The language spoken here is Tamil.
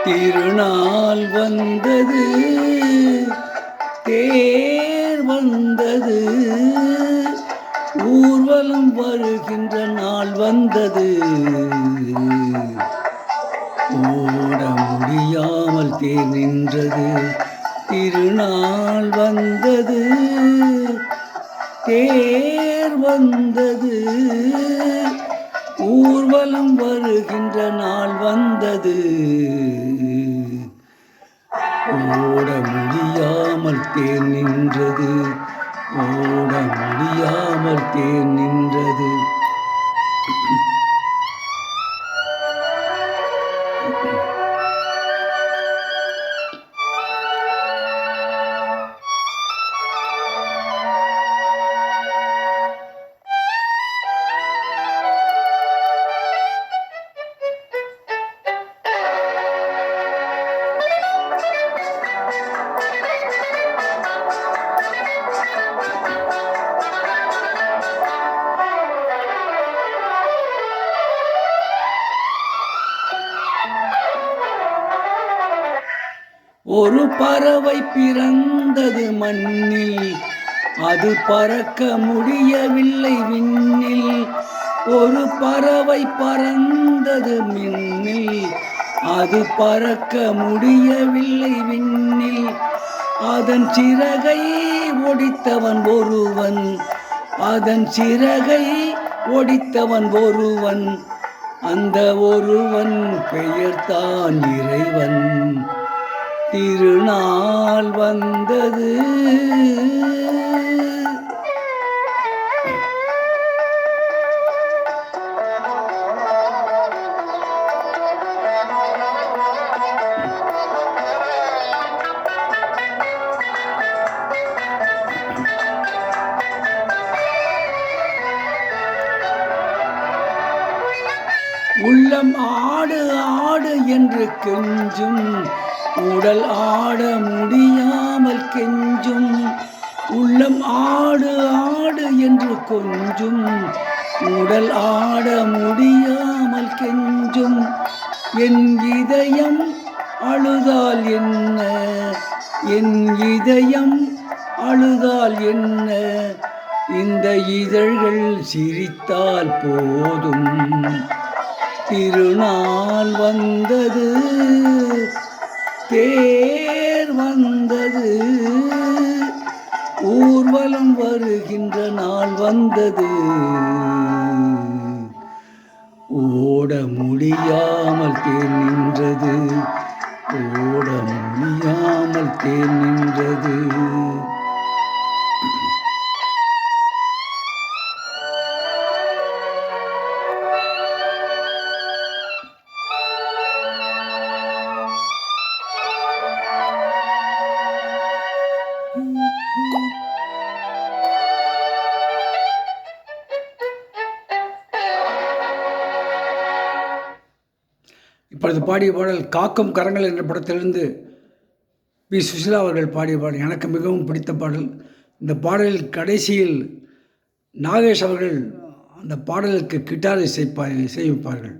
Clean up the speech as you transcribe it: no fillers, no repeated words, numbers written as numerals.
திருநாள் வந்தது, தேர் வந்தது, ஊர்வலம் வருகின்ற நாள் வந்தது. ஓட முடியாமல் தேர் நின்றது. திருநாள் வந்தது, தேர் வந்தது, ஊர்வலம் வருகின்ற நாள் வந்தது. ஓட முடியாமல் தேர் நின்றது, ஓட முடியாமல் தேர் நின்றது. ஒரு பறவை பிறந்தது மண்ணில், அது பறக்க முடியவில்லை விண்ணில். ஒரு பறவை பறந்தது மின்னில், அது பறக்க முடியவில்லை விண்ணில். அதன் சிறகை ஒடித்தவன் ஒருவன், அதன் சிறகை ஒடித்தவன் ஒருவன். அந்த ஒருவன் பெயர்தான் இறைவன். திருநாள் வந்தது, உள்ளம் ஆடு ஆடு என்று கெஞ்சும், உடல் ஆட முடியாமல் கெஞ்சும். உள்ளம் ஆடு ஆடு என்று கொஞ்சும், உடல் ஆட முடியாமல் கெஞ்சும். என் இதயம் அழுதால் என்ன, என் இதயம் அழுதால் என்ன, இந்த இதழ்கள் சிரித்தால் போதும். திருநாள் வந்தது, தேர் வந்தது, ஊர்வலம் வருகின்ற நாள் வந்தது. ஓட முடியாமல் தேர் நின்றது, ஓட முடியாமல் தேர் நின்றது. இப்பொழுது பாடிய பாடல் காக்கும் கரங்கள் என்ற படத்திலிருந்து பி. சுசிலா அவர்கள் பாடிய பாடல் எனக்கு மிகவும் பிடித்த பாடல். இந்த பாடலில் கடைசியில் நாகேஷ் அவர்கள் அந்த பாடலுக்கு கிட்டார் இசைப்பார்கள்.